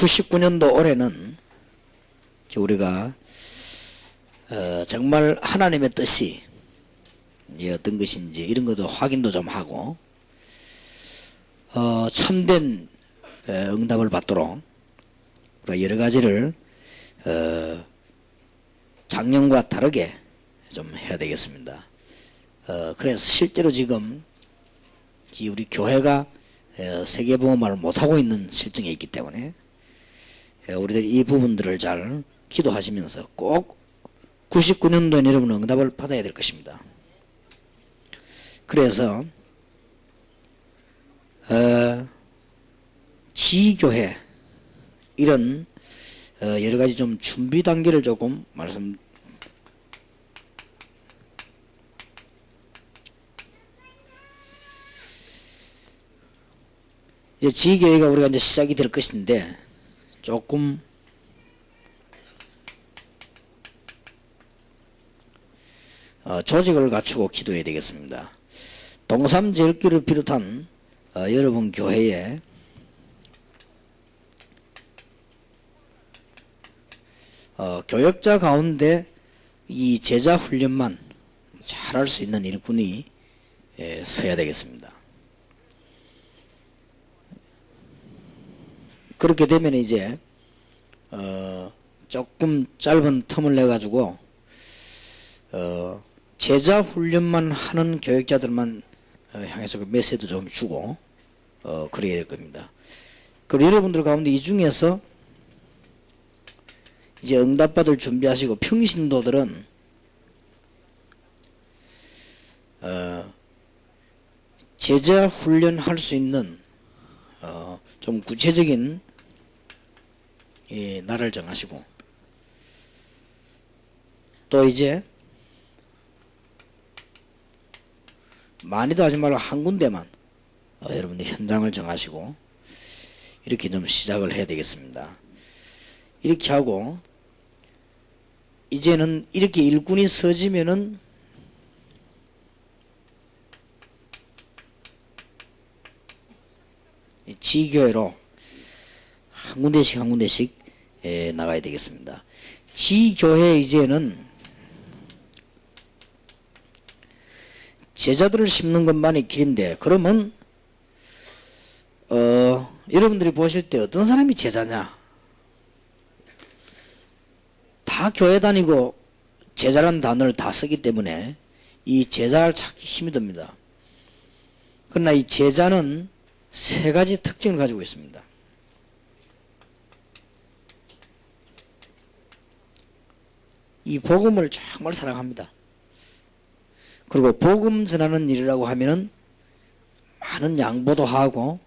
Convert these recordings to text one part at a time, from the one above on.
99년도 올해는 우리가 정말 하나님의 뜻이 어떤 것인지 이런 것도 확인도 좀 하고 참된 응답을 받도록 여러 가지를 작년과 다르게 좀 해야 되겠습니다. 그래서 실제로 지금 우리 교회가 세계복음화를 못하고 있는 실정에 있기 때문에 우리들이 이 부분들을 잘 기도하시면서 꼭 99년도에 여러분은 응답을 받아야 될 것입니다. 그래서 지교회 이런 여러 가지 좀 준비 단계를 조금 이제 지교회가 우리가 이제 시작이 될 것인데 조금 조직을 갖추고 기도해야 되겠습니다. 동삼제일교를 비롯한 여러분 교회에 교역자 가운데 이 제자 훈련만 잘할 수 있는 일꾼이 서야 되겠습니다. 그렇게 되면 이제 조금 짧은 텀을 내 가지고 제자 훈련만 하는 교역자들만 향해서 그 메시지도 좀 주고 그래야 될 겁니다. 그리고 여러분들 가운데 이 중에서 이제 응답받을 준비하시고 평신도들은 제자 훈련할 수 있는 좀 구체적인 날을 정하시고 또 이제 많이도 하지 말고 한 군데만 여러분들 현장을 정하시고 이렇게 좀 시작을 해야 되겠습니다. 이렇게 하고 이제는 이렇게 일꾼이 서지면은 지교회로 한 군데씩 나가야 되겠습니다. 지교회 이제는 제자들을 심는 것만이 길인데 그러면 여러분들이 보실 때 어떤 사람이 제자냐? 다 교회 다니고 제자라는 단어를 다 쓰기 때문에 이 제자를 찾기 힘이 듭니다. 그러나 이 제자는 세 가지 특징을 가지고 있습니다. 이 복음을 정말 사랑합니다. 그리고 복음 전하는 일이라고 하면은 많은 양보도 하고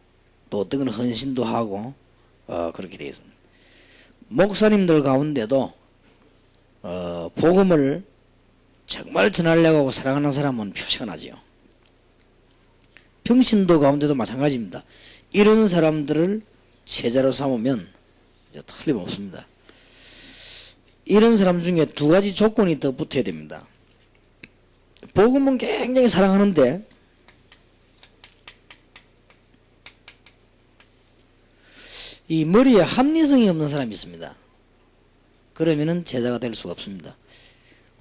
또 어떤 건 헌신도 하고 그렇게 되어 있습니다. 목사님들 가운데도 복음을 정말 전하려고 하고 사랑하는 사람은 표시가 나지요. 평신도 가운데도 마찬가지입니다. 이런 사람들을 제자로 삼으면 이제 틀림없습니다. 이런 사람 중에 두 가지 조건이 더 붙어야 됩니다. 복음은 굉장히 사랑하는데 이 머리에 합리성이 없는 사람이 있습니다. 그러면은 제자가 될 수가 없습니다.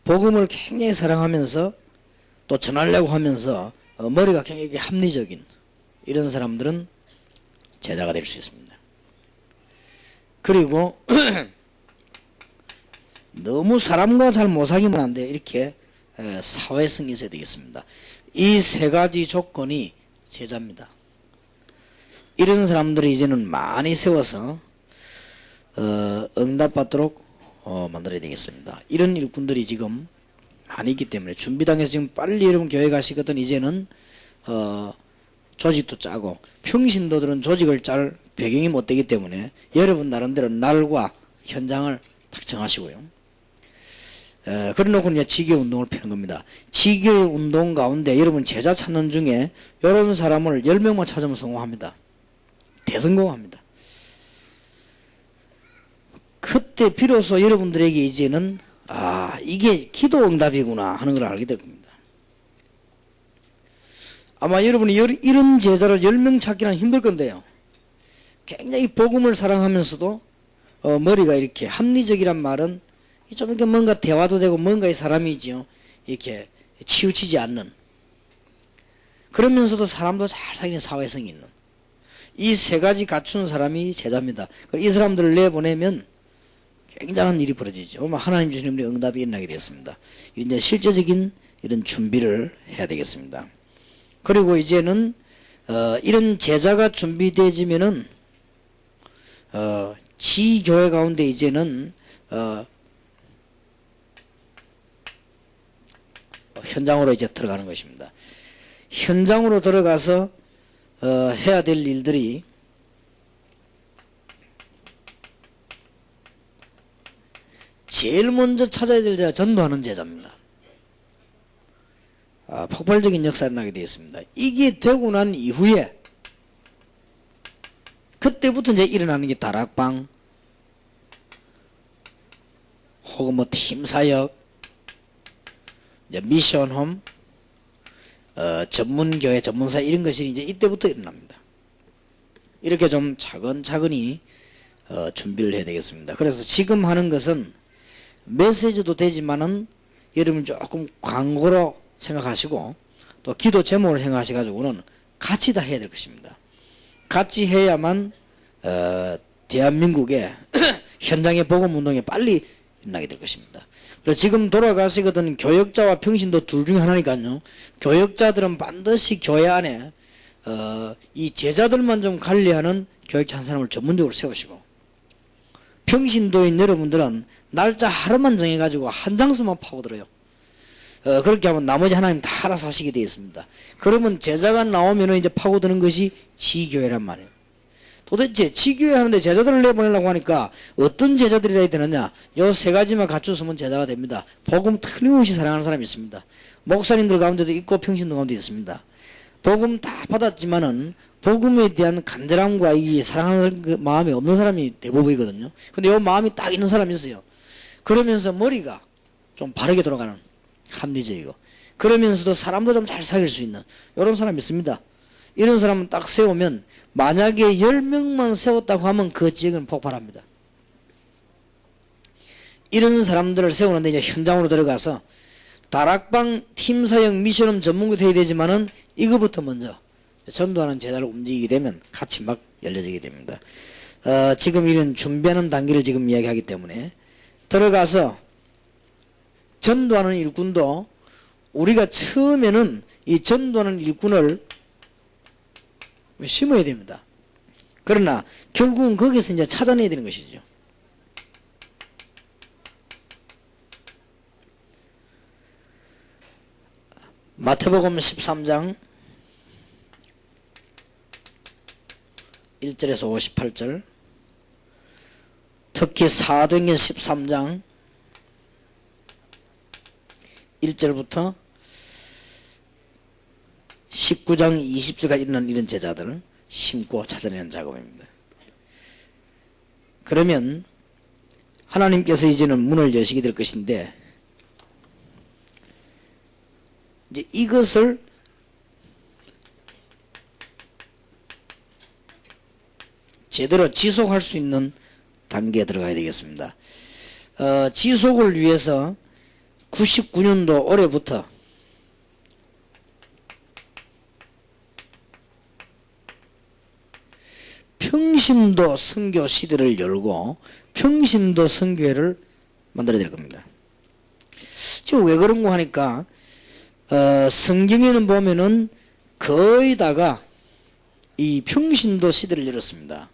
복음을 굉장히 사랑하면서 또 전하려고 하면서 머리가 굉장히 합리적인 이런 사람들은 제자가 될 수 있습니다. 그리고 너무 사람과 잘 못 사귀면 안 돼. 이렇게 사회성이 있어야 되겠습니다. 이 세 가지 조건이 제자입니다. 이런 사람들이 이제는 많이 세워서 응답받도록 만들어야 되겠습니다. 이런 일꾼들이 지금 많이 있기 때문에 준비당해서 지금 빨리 여러분 교회 가시거든 이제는 조직도 짜고 평신도들은 조직을 짤 배경이 못 되기 때문에 여러분 나름대로 날과 현장을 딱 정하시고요. 그래놓고 이제 지교 운동을 펴는 겁니다. 지교 운동 가운데 여러분 제자 찾는 중에 이런 사람을 10명만 찾으면 성공합니다. 대성공합니다. 그때 비로소 여러분들에게 이제는 이게 기도 응답이구나 하는 걸 알게 될 겁니다. 아마 여러분이 이런 제자를 10명 찾기는 힘들 건데요. 굉장히 복음을 사랑하면서도 머리가 이렇게 합리적이란 말은 좀 이렇게 뭔가 대화도 되고 뭔가의 사람이지요. 이렇게 치우치지 않는, 그러면서도 사람도 잘 사귀는 사회성이 있는 이 세 가지 갖춘 사람이 제자입니다. 이 사람들을 내보내면 굉장한 일이 벌어지죠. 하나님 주시는 우리 응답이 일어나게 되었습니다. 이제 실제적인 이런 준비를 해야 되겠습니다. 그리고 이제는 이런 제자가 준비되지면은 지교회 가운데 이제는 현장으로 이제 들어가는 것입니다. 현장으로 들어가서 해야 될 일들이 제일 먼저 찾아야 될 제가 전도하는 제자입니다. 폭발적인 역사를 나게 되어 있습니다. 이게 되고 난 이후에 그때부터 이제 일어나는 게 다락방 혹은 뭐 팀사역, 이제 미션홈, 전문교회, 전문사 이런 것이 이제 이때부터 일어납니다. 이렇게 좀 차근차근히 준비를 해야 되겠습니다. 그래서 지금 하는 것은 메시지도 되지만은 여러분 조금 광고로 생각하시고 또 기도 제목을 생각하셔가지고는 같이 다 해야 될 것입니다. 같이 해야만 대한민국의 현장의 복음운동이 빨리 일어나게 될 것입니다. 그래서 지금 돌아가시거든 교역자와 평신도 둘 중에 하나니까요. 교역자들은 반드시 교회 안에 이 제자들만 좀 관리하는 교역자 한 사람을 전문적으로 세우시고, 평신도인 여러분들은 날짜 하루만 정해가지고 한 장소만 파고들어요. 그렇게 하면 나머지 하나님 다 알아서 하시게 되어 있습니다. 그러면 제자가 나오면 이제 파고드는 것이 지교회란 말이에요. 도대체 지교회 하는데 제자들을 내보내려고 하니까 어떤 제자들이 돼야 되느냐? 요 세 가지만 갖추었으면 제자가 됩니다. 복음 틀림없이 사랑하는 사람이 있습니다. 목사님들 가운데도 있고 평신도 가운데 있습니다. 복음 다 받았지만은 복음에 대한 간절함과 이 사랑하는 그 마음이 없는 사람이 대부분이거든요. 근데 요 마음이 딱 있는 사람이 있어요. 그러면서 머리가 좀 바르게 돌아가는, 합리적이고, 그러면서도 사람도 좀 잘 사귈 수 있는 이런 사람이 있습니다. 이런 사람은 딱 세우면 만약에 10명만 세웠다고 하면 그 지역은 폭발합니다. 이런 사람들을 세우는데 이제 현장으로 들어가서 다락방, 팀사역, 미션은 전문가 돼야 되지만은 이거부터 먼저 전도하는 제자를 움직이게 되면 같이 막 열려지게 됩니다. 지금 이런 준비하는 단계를 지금 이야기하기 때문에 들어가서 전도하는 일꾼도 우리가 처음에는 이 전도하는 일꾼을 심어야 됩니다. 그러나 결국은 거기서 이제 찾아내야 되는 것이죠. 마태복음 13장 1절에서 58절, 특히 사도행전 13장 1절부터 19장 20절까지 일어난 이런 제자들을 심고 찾아내는 작업입니다. 그러면 하나님께서 이제는 문을 여시게 될 것인데, 이제 이것을 제대로 지속할 수 있는 단계에 들어가야 되겠습니다. 지속을 위해서 99년도 올해부터 평신도 선교 시대를 열고 평신도 선교회를 만들어야 될 겁니다. 지금 왜 그런가 하니까 성경에는 보면은 거의 다가 이 평신도 시대를 열었습니다.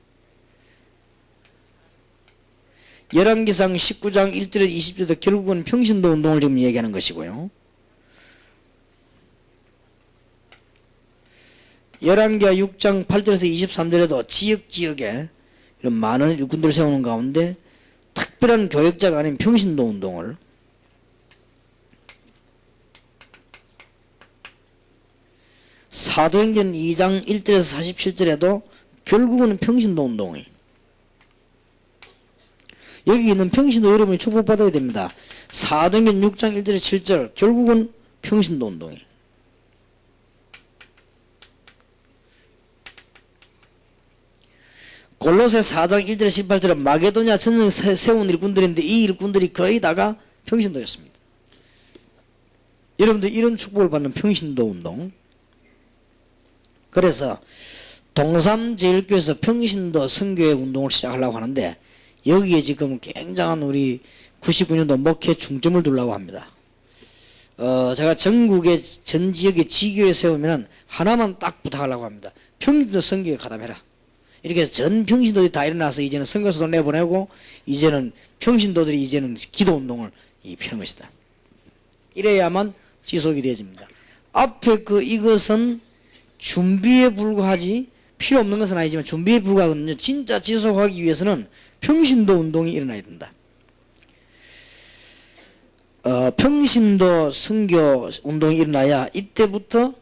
열왕기상 19장 1절에서 20절도 결국은 평신도 운동을 지금 얘기하는 것이고요. 열왕기하 6장 8절에서 23절에도 지역지역에 이런 많은 일꾼들을 세우는 가운데 특별한 교역자가 아닌 평신도 운동을, 사도행전 2장 1절에서 47절에도 결국은 평신도 운동이, 여기 있는 평신도 여러분이 축복받아야 됩니다. 사도행전 6장 1절에서 7절 결국은 평신도 운동이, 골로새 4장 1절 18절은 마게도냐 전쟁 세운 일꾼들인데 이 일꾼들이 거의 다가 평신도였습니다. 여러분들 이런 축복을 받는 평신도 운동. 그래서 동삼제일교에서 평신도 선교회 운동을 시작하려고 하는데 여기에 지금 굉장한 우리 99년도 목회 중점을 두려고 합니다. 제가 전국의 전 지역의 지교에 세우면 하나만 딱 부탁하려고 합니다. 평신도 선교에 가담해라. 이렇게 해서 전 평신도들이 다 일어나서 이제는 선교사도 내보내고 이제는 평신도들이 이제는 기도 운동을 펴는 것이다. 이래야만 지속이 되어집니다. 앞에 이것은 준비에 불과하지 필요 없는 것은 아니지만 준비에 불과하거든요. 진짜 지속하기 위해서는 평신도 운동이 일어나야 된다. 평신도 선교 운동이 일어나야 이때부터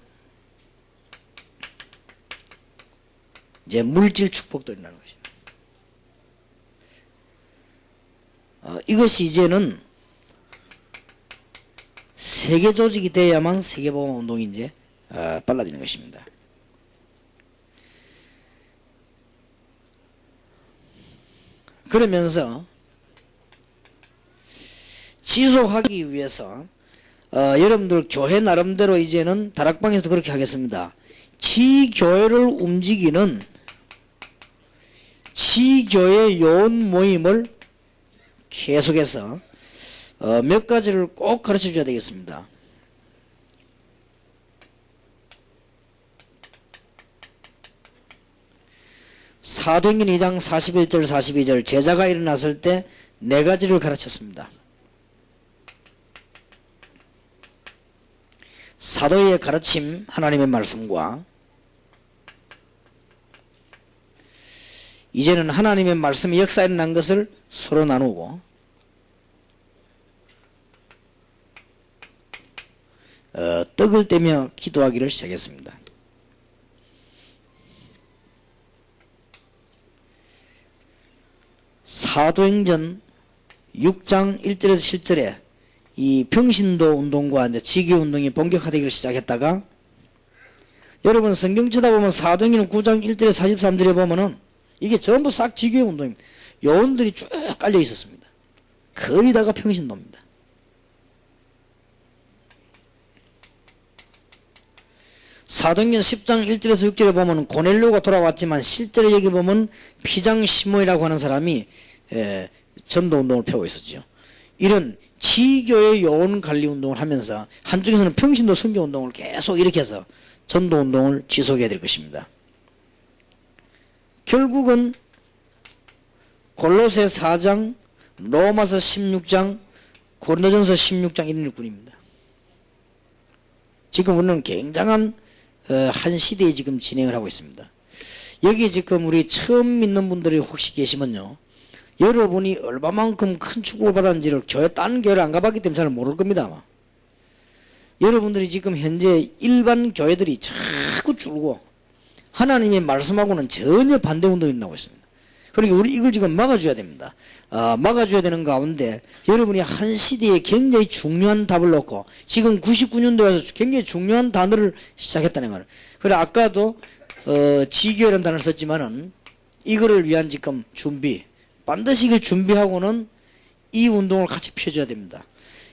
이제 물질 축복도 일어나는 것입니다. 이것이 이제는 세계 조직이 돼야만 세계보건 운동이 이제 빨라지는 것입니다. 그러면서 지속하기 위해서 여러분들 교회 나름대로 이제는 다락방에서도 그렇게 하겠습니다. 지교회를 움직이는 지교회 요원 모임을 계속해서 몇 가지를 꼭 가르쳐 줘야 되겠습니다. 사도행전 2장 41절 42절 제자가 일어났을 때 네 가지를 가르쳤습니다. 사도의 가르침 하나님의 말씀과 이제는 하나님의 말씀이 역사에 일어난 것을 서로 나누고 떡을 떼며 기도하기를 시작했습니다. 사도행전 6장 1절에서 7절에 이 평신도 운동과 이제 지교 운동이 본격화되기를 시작했다가 여러분 성경 쳐다보면 사도행전 9장 1절에서 43절에 보면은 이게 전부 싹 지교 운동입니다. 요원들이 쭉 깔려 있었습니다. 거의 다가 평신도입니다. 사도행전 10장 1절에서 6절에 보면 고넬료가 돌아왔지만 실제로 여기 보면 피장 시몬이라고 하는 사람이 전도운동을 펴고 있었죠. 이런 지교의 요원 관리 운동을 하면서 한쪽에서는 평신도 선교 운동을 계속 이렇게 해서 전도운동을 지속해야 될 것입니다. 결국은 골로새 4장, 로마서 16장, 고린도전서 16장 이런 일꾼입니다. 지금 우리는 굉장한 한 시대에 지금 진행을 하고 있습니다. 여기 지금 우리 처음 믿는 분들이 혹시 계시면요, 여러분이 얼마만큼 큰 축복을 받았는지를 다른 교회를 안 가봤기 때문에 잘 모를 겁니다. 아마. 여러분들이 지금 현재 일반 교회들이 자꾸 줄고 하나님의 말씀하고는 전혀 반대 운동이 일어나고 있습니다. 그러니까 우리 이걸 지금 막아줘야 됩니다. 막아줘야 되는 가운데 여러분이 한 시대에 굉장히 중요한 답을 놓고 지금 99년도에서 굉장히 중요한 단어를 시작했다는 말이에요. 그래 아까도 지교라는 단어를 썼지만은 이거를 위한 지금 준비, 반드시 이걸 준비하고는 이 운동을 같이 펴줘야 됩니다.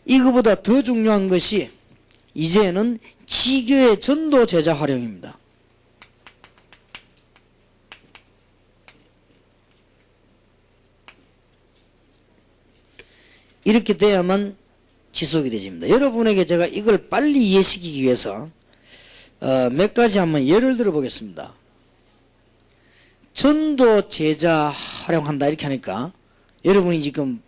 이거보다 더 중요한 것이 이제는 지교의 전도 제자 활용입니다. 이렇게 돼야만 지속이 되집니다. 여러분에게 제가 이걸 빨리 이해시키기 위해서 몇 가지 한번 예를 들어 보겠습니다. 전도 제자 활용한다 이렇게 하니까 여러분이 지금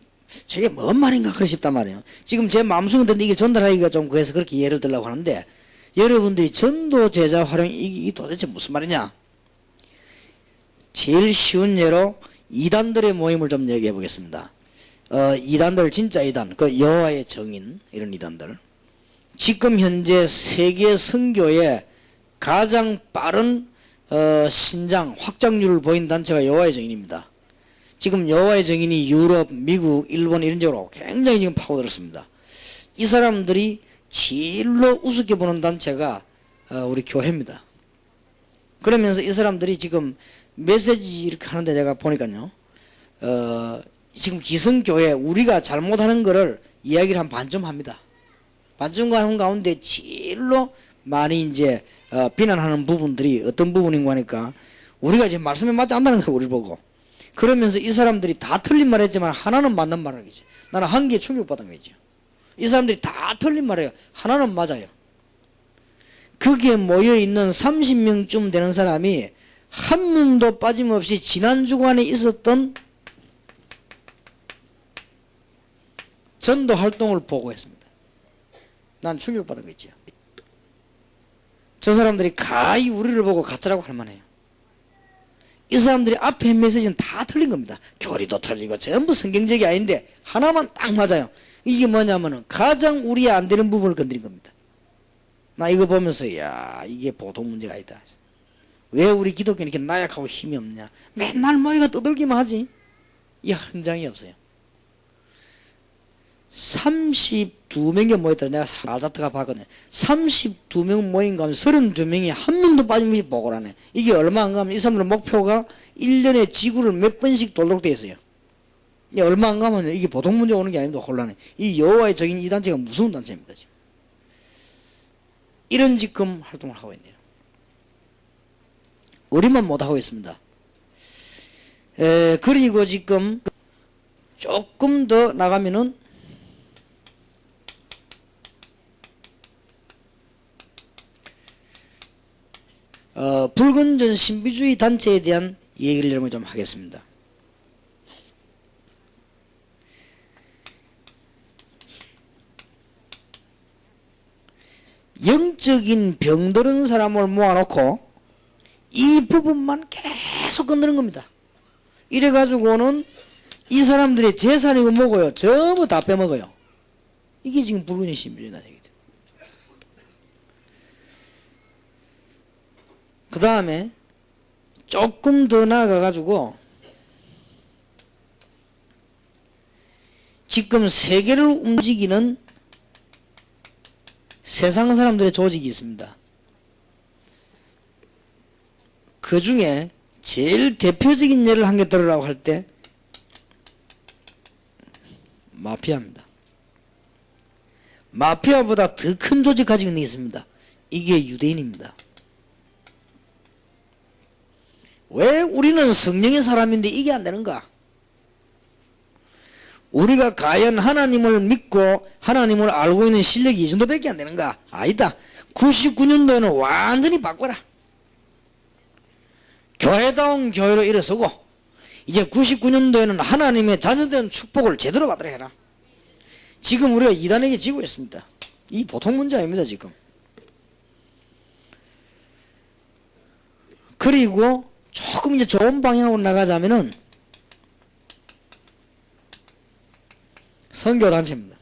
저게 뭔 말인가 그러 싶단 말이에요. 지금 제 마음속에 드는데 이게 전달하기가 좀 그래서 그렇게 예를 들려고 하는데 여러분들이 전도 제자 활용 이게 도대체 무슨 말이냐? 제일 쉬운 예로 이단들의 모임을 좀 얘기해 보겠습니다. 이단들 진짜 이단 그 여호와의 정인 이런 이단들 지금 현재 세계 선교에 가장 빠른 신장 확장률을 보인 단체가 여호와의 정인입니다. 지금 여호와의 정인이 유럽, 미국, 일본 이런 쪽으로 굉장히 지금 파고들었습니다. 이 사람들이 제일로 우습게 보는 단체가 우리 교회입니다. 그러면서 이 사람들이 지금 메시지 이렇게 하는데 제가 보니까요, 지금 기성교회 우리가 잘못하는 거를 이야기를 한 반쯤 합니다. 반쯤 하는 가운데 제일로 많이 이제 비난하는 부분들이 어떤 부분인가 하니까 우리가 지금 말씀에 맞지 않다는 거예요. 우리 보고. 그러면서 이 사람들이 다 틀린 말 했지만 하나는 맞는 말을 하겠지. 나는 한 개에 충격받은 거지. 이 사람들이 다 틀린 말이에요. 하나는 맞아요. 거기에 모여있는 30명쯤 되는 사람이 한 명도 빠짐없이 지난 주간에 있었던 전도 활동을 보고했습니다. 난 충격받은 거 있죠. 저 사람들이 가히 우리를 보고 가짜라고 할 만해요. 이 사람들이 앞에 메시지는 다 틀린 겁니다. 교리도 틀리고 전부 성경적이 아닌데 하나만 딱 맞아요. 이게 뭐냐면은 가장 우리에 안 되는 부분을 건드린 겁니다. 나 이거 보면서 야 이게 보통 문제가 아니다. 왜 우리 기독교는 이렇게 나약하고 힘이 없냐. 맨날 모이가 떠들기만 하지. 이 현장이 없어요. 32명이 모였더라. 내가 알자트가 봤거든요. 32명 모인 가면 32명이 한 명도 빠짐없이 보고를 하네. 이게 얼마 안 가면 이 사람들 목표가 1년에 지구를 몇 번씩 돌도록 되어 있어요. 이게 얼마 안 가면 이게 보통 문제 오는 게 아닙니다. 혼란해. 이 여호와의 적인 이 단체가 무서운 단체입니다. 지금. 이런 지금 활동을 하고 있네요. 우리만 못하고 있습니다. 그리고 지금 조금 더 나가면은 불건전 신비주의 단체에 대한 얘기를 좀 하겠습니다. 영적인 병들은 사람을 모아놓고 이 부분만 계속 건드는 겁니다. 이래가지고는 이 사람들의 재산이고 뭐고요, 전부 다 빼먹어요. 이게 지금 불건전 신비주의 단체입니다. 그 다음에 조금 더 나아가가지고 지금 세계를 움직이는 세상 사람들의 조직이 있습니다. 그 중에 제일 대표적인 예를 한 개 들으라고 할 때 마피아입니다. 마피아보다 더 큰 조직 가지고 있는 게 있습니다. 이게 유대인입니다. 왜 우리는 성령의 사람인데 이게 안 되는가? 우리가 과연 하나님을 믿고 하나님을 알고 있는 실력이 이 정도밖에 안 되는가? 아니다. 99년도에는 완전히 바꿔라. 교회다운 교회로 일어서고 이제 99년도에는 하나님의 자녀된 축복을 제대로 받으라 해라. 지금 우리가 이단에게 지고 있습니다. 이 보통 문제 아닙니다. 지금. 그리고 조금 이제 좋은 방향으로 나가자면은 선교단체입니다.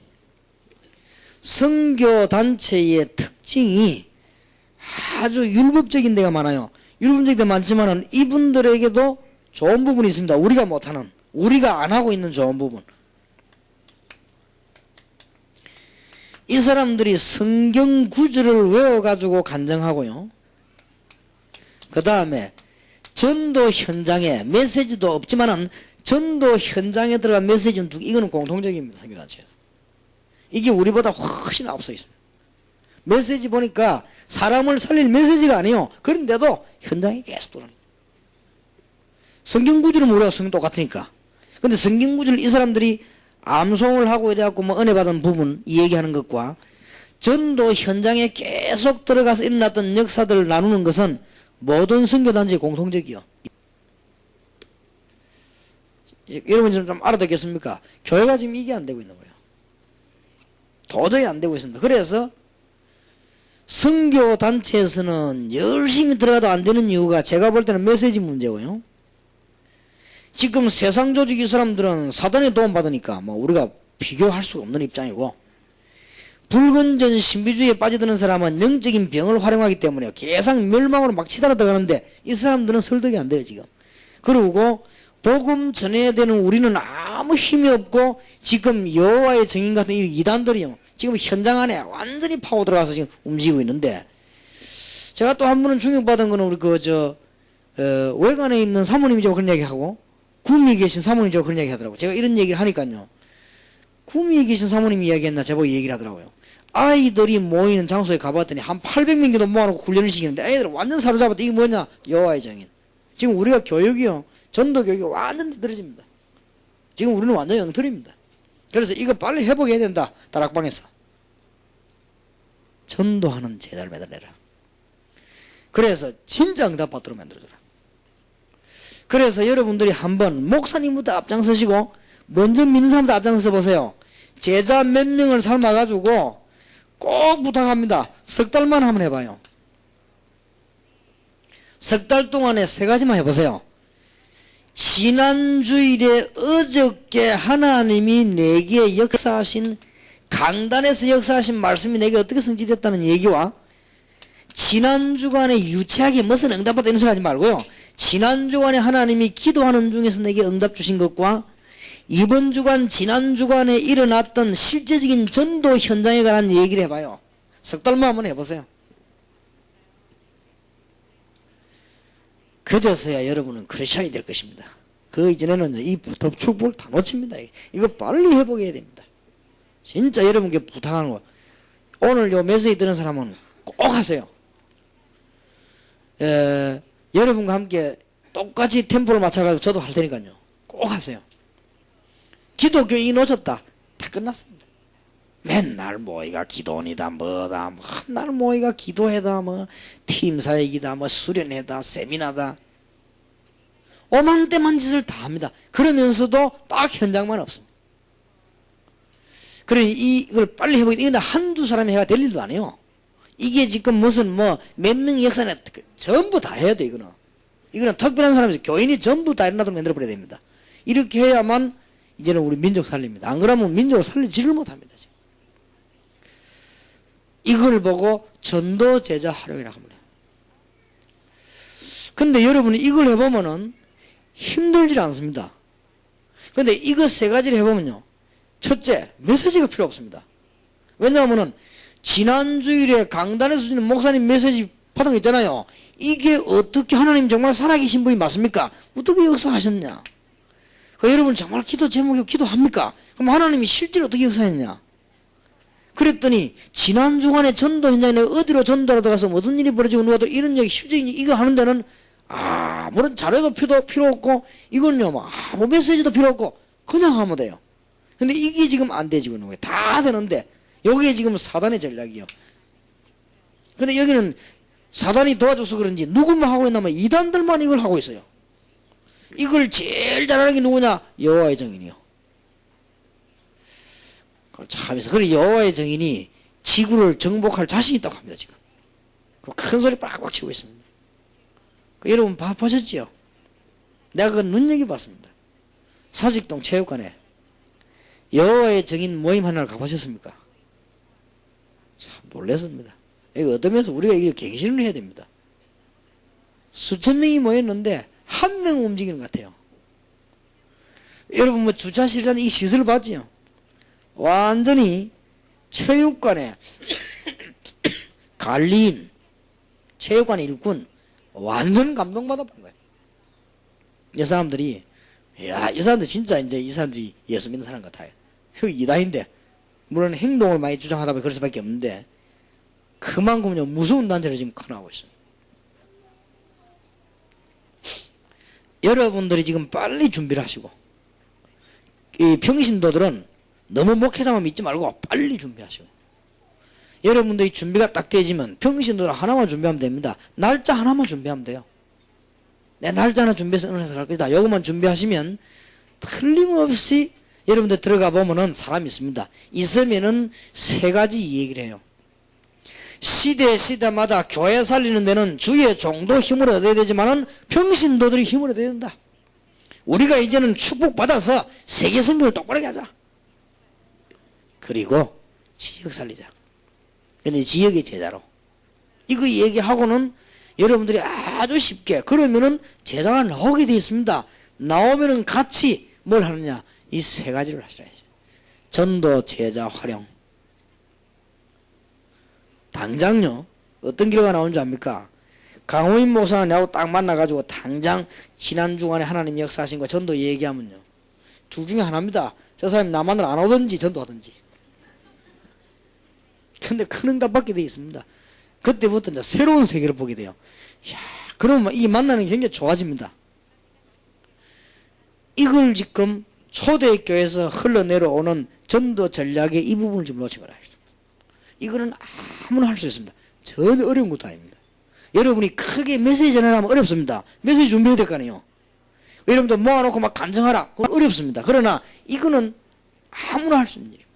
선교단체의 특징이 아주 율법적인 데가 많아요. 율법적인 데 많지만은 이분들에게도 좋은 부분이 있습니다. 우리가 못하는, 우리가 안 하고 있는 좋은 부분. 이 사람들이 성경 구절을 외워가지고 간증하고요. 그 다음에 전도 현장에 메시지도 없지만은 전도 현장에 들어간 메시지는 이거는 공통적입니다. 선교단체에서. 이게 우리보다 훨씬 앞서 있습니다. 메시지 보니까 사람을 살릴 메시지가 아니에요. 그런데도 현장이 계속 돌아다닙니다. 성경 구절은 우리가 성경 똑같으니까. 근데 성경 구절 이 사람들이 암송을 하고 이래갖고 뭐 은혜 받은 부분 이 얘기하는 것과 전도 현장에 계속 들어가서 일어났던 역사들을 나누는 것은 모든 선교단체의 공통적이요. 여러분 좀 알아듣겠습니까? 교회가 지금 이게 안 되고 있는 거예요. 도저히 안 되고 있습니다. 그래서 선교단체에서는 열심히 들어가도 안 되는 이유가 제가 볼 때는 메시지 문제고요. 지금 세상 조직 이 사람들은 사단의 도움 받으니까 뭐 우리가 비교할 수가 없는 입장이고, 불건전 신비주의에 빠져드는 사람은 영적인 병을 활용하기 때문에 계속 멸망으로 막 치달아 들어가는데 이 사람들은 설득이 안 돼요 지금. 그리고 복음 전해야 되는 우리는 아무 힘이 없고 지금 여호와의 증인 같은 이 이단들이요 지금 현장 안에 완전히 파고 들어가서 지금 움직이고 있는데, 제가 또 한 번은 충격받은 거는 우리 외관에 있는 사모님이죠 그런 얘기하고 구미에 계신 사모님이죠 그런 얘기 하더라고요. 제가 이런 얘기를 하니까요. 구미에 계신 사모님이 이야기했나 제보고 얘기를 하더라고요. 아이들이 모이는 장소에 가봤더니 한 800명 정도 모아놓고 훈련을 시키는데 애들은 완전 사로잡았다. 이게 뭐냐? 여호와의 증인. 지금 우리가 교육이요. 전도 교육이 완전 뒤떨어집니다. 지금 우리는 완전 엉터리입니다. 그래서 이거 빨리 회복해야 된다. 다락방에서. 전도하는 제자를 만들어내라. 그래서 진짜 응답받도록 만들어줘라. 그래서 여러분들이 한번 목사님부터 앞장서시고 먼저 믿는 사람부터 앞장서 보세요. 제자 몇 명을 삶아가지고 꼭 부탁합니다. 석 달만 한번 해봐요. 석 달 동안에 세 가지만 해보세요. 지난 주일에 어저께 하나님이 내게 역사하신 강단에서 역사하신 말씀이 내게 어떻게 성취됐다는 얘기와 지난 주간에 유치하게 무슨 응답받다 이런 소리 하지 말고요. 지난 주간에 하나님이 기도하는 중에서 내게 응답 주신 것과 이번 주간 지난 주간에 일어났던 실제적인 전도 현장에 관한 얘기를 해봐요. 석 달만 한번 해보세요. 그제서야 여러분은 크리스찬이 될 것입니다. 그 이전에는 이 축복을 다 놓칩니다. 이거 빨리 회복해야 됩니다. 진짜 여러분께 부탁하는 거. 오늘 요 메시지 들은 사람은 꼭 하세요. 여러분과 함께 똑같이 템포를 맞춰가지고 저도 할 테니까요. 꼭 하세요. 기독교인이 놓쳤다. 다 끝났습니다. 맨날 모이가 기도원이다 뭐다 맨날 모이가 기도회다 뭐 팀사역이다 뭐 수련회다 세미나다 오만때만 짓을 다 합니다. 그러면서도 딱 현장만 없습니다. 그러니 이걸 빨리 해보기 이건 한두 사람이 해가 될 일도 아니에요. 이게 지금 무슨 뭐 몇 명의 역사나 전부 다 해야 돼. 이거는 특별한 사람이 교인이 전부 다 일어나도록 만들어버려야 됩니다. 이렇게 해야만 이제는 우리 민족 살립니다. 안 그러면 민족을 살리지를 못합니다. 지금. 이걸 보고 전도 제자 활용이라고 합니다. 근데 여러분이 이걸 해보면은 힘들지 않습니다. 근데 이거 세 가지를 해보면요. 첫째, 메시지가 필요 없습니다. 왜냐하면은 지난주일에 강단에서 주는 목사님 메시지 파동 있잖아요. 이게 어떻게 하나님 정말 살아계신 분이 맞습니까? 어떻게 역사하셨냐? 여러분 정말 기도 제목이 기도합니까? 그럼 하나님이 실제로 어떻게 역사했냐? 그랬더니 지난 주간에 전도 현장에 내가 어디로 전도하러 가서 무슨 일이 벌어지고 누가 또 이런 얘기 실제적인 이거 하는 데는 아무런 자료도 필요 없고 이건요 뭐 아무 메시지도 필요 없고 그냥 하면 돼요. 근데 이게 지금 안 되지고 있는 거예요. 다 되는데 여기에 지금 사단의 전략이요. 근데 여기는 사단이 도와줘서 그런지 누구만 하고 있냐면 이단들만 이걸 하고 있어요. 이걸 제일 잘하는 게 누구냐? 여호와의 증인이요. 참해서 그래 여호와의 증인이 지구를 정복할 자신이 있다고 합니다 지금. 큰 소리 빡빡 치고 있습니다. 여러분 보셨지요? 내가 그 눈여겨봤습니다. 사직동 체육관에 여호와의 증인 모임 하나를 가보셨습니까? 참 놀랐습니다. 이거 어떤 면에서 우리가 이게 갱신을 해야 됩니다. 수천 명이 모였는데 한 명 움직이는 것 같아요. 여러분 뭐 주차실이라는 이 시설을 봤지요? 완전히 체육관에 관리인, 체육관 일꾼 완전 감동받아 본 거예요. 이 사람들이 야, 이 사람들 진짜 이제 이 사람들이 예수 믿는 사람 같아요. 이단인데 물론 행동을 많이 주장하다 보니 그럴 수밖에 없는데 그만큼요 무서운 단체를 지금 커나가고 있습니다. 여러분들이 지금 빨리 준비를 하시고 이 평신도들은 너무 목회자만 믿지 말고 빨리 준비하시고 여러분들이 준비가 딱 되지면 평신도를 하나만 준비하면 됩니다. 날짜 하나만 준비하면 돼요. 내 날짜 하나 준비해서 은혜서 갈 것이다. 요것만 준비하시면 틀림없이 여러분들 들어가 보면은 사람이 있습니다. 있으면은 세 가지 얘기를 해요. 시대마다 교회 살리는 데는 주의 종도 힘을 얻어야 되지만은 평신도들이 힘을 얻어야 된다. 우리가 이제는 축복받아서 세계 선교를 똑바로 하자. 그리고 지역 살리자. 근데 지역의 제자로. 이거 얘기하고는 여러분들이 아주 쉽게 그러면은 제자가 나오게 되어 있습니다. 나오면은 같이 뭘 하느냐? 이 세 가지를 하시라야죠. 전도, 제자, 활용. 당장요 어떤 결과가 나오는지 압니까? 강호인 목사님하고 딱 만나가지고 당장 지난 주간에 하나님 역사하신 거 전도 얘기하면요. 둘 중에 하나입니다. 저 사람이 나 만나러 안 오든지 전도하든지. 근데 큰 응답받게 되어 있습니다. 그때부터 이제 새로운 세계를 보게 돼요. 이야, 그러면 이 만나는 게 굉장히 좋아집니다. 이걸 지금 초대교회에서 흘러내려오는 전도 전략의 이 부분을 좀 놓치거라. 이거는 아무나 할 수 있습니다. 전혀 어려운 것도 아닙니다. 여러분이 크게 메시지 전하려면 어렵습니다. 메시지 준비해야 될 거 아니에요. 여러분들 모아놓고 막 간증하라. 그건 어렵습니다. 그러나 이거는 아무나 할 수 있는 일입니다.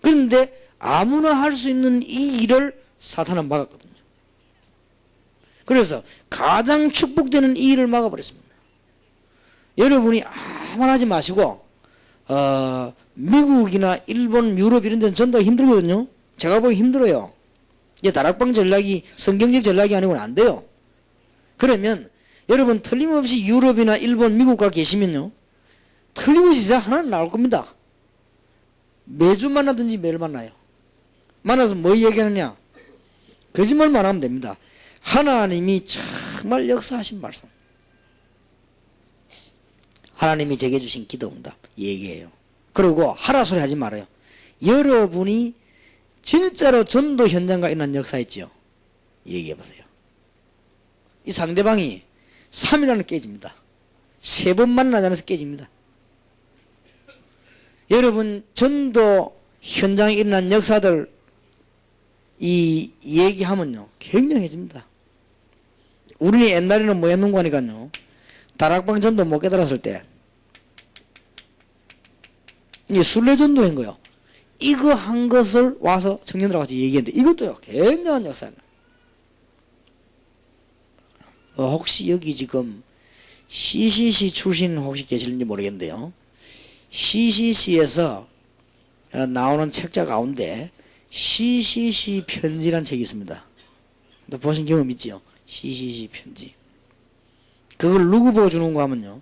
그런데 아무나 할 수 있는 이 일을 사탄은 막았거든요. 그래서 가장 축복되는 이 일을 막아버렸습니다. 여러분이 아무나 하지 마시고 미국이나 일본, 유럽 이런 데는 전도가 힘들거든요. 제가 보기 힘들어요. 이게 다락방 전략이 성경적 전략이 아니고는 안 돼요. 그러면 여러분 틀림없이 유럽이나 일본, 미국 가 계시면요. 틀림없이 진짜 하나는 나올 겁니다. 매주 만나든지 매일 만나요. 만나서 뭐 얘기하느냐? 거짓말만 하면 됩니다. 하나님이 정말 역사하신 말씀. 하나님이 제게 주신 기도응답 얘기해요. 그리고 하라 소리 하지 말아요. 여러분이 진짜로 전도 현장과 일어난 역사 있지요. 얘기해보세요. 이 상대방이 3일 안에 깨집니다. 3번 만나지 않아서 깨집니다. 여러분 전도 현장에 일어난 역사들 이 얘기하면요 굉장해집니다. 우리는 옛날에는 뭐 했는고 하니까요. 다락방 전도 못 깨달았을 때 이게 순례전도 한 거예요. 이거 한 것을 와서 청년들하고 같이 얘기했는데 이것도요 굉장한 역사입니다. 혹시 여기 지금 CCC 출신 혹시 계실지 모르겠는데요. CCC에서 나오는 책자 가운데 CCC 편지라는 책이 있습니다. 또 보신 경험 있지요? CCC 편지. 그걸 누구 보고 주는 거 하면요.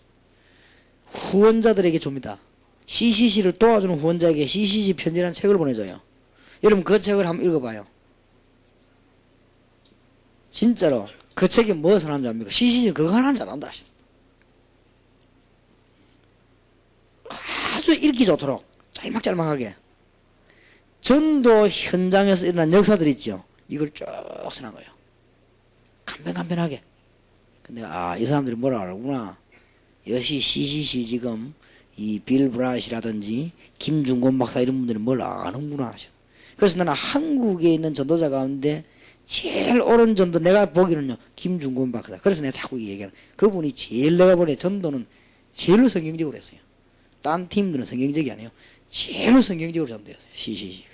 후원자들에게 줍니다. CCC를 도와주는 후원자에게 CCC 편지라는 책을 보내줘요. 여러분 그 책을 한번 읽어봐요. 진짜로 그 책이 무엇을 하는지 압니까? CCC 그거 하나는 잘한다. 아주 읽기 좋도록 짤막짤막하게 전도 현장에서 일어난 역사들 있죠. 이걸 쭉 써놓은 거예요. 간편간편하게. 근데 이 사람들이 뭐라 하구나. 역시 CCC 지금 이 빌 브라이트라든지 김중곤 박사 이런 분들은 뭘 아는구나. 그래서 나는 한국에 있는 전도자 가운데 제일 옳은 전도 내가 보기는요 김중곤 박사. 그래서 내가 자꾸 얘기하는 그분이 제일 내가 보기에 전도는 제일로 성경적으로 했어요. 딴 팀들은 성경적이 아니에요. 제일로 성경적으로 전도했어요. CCC.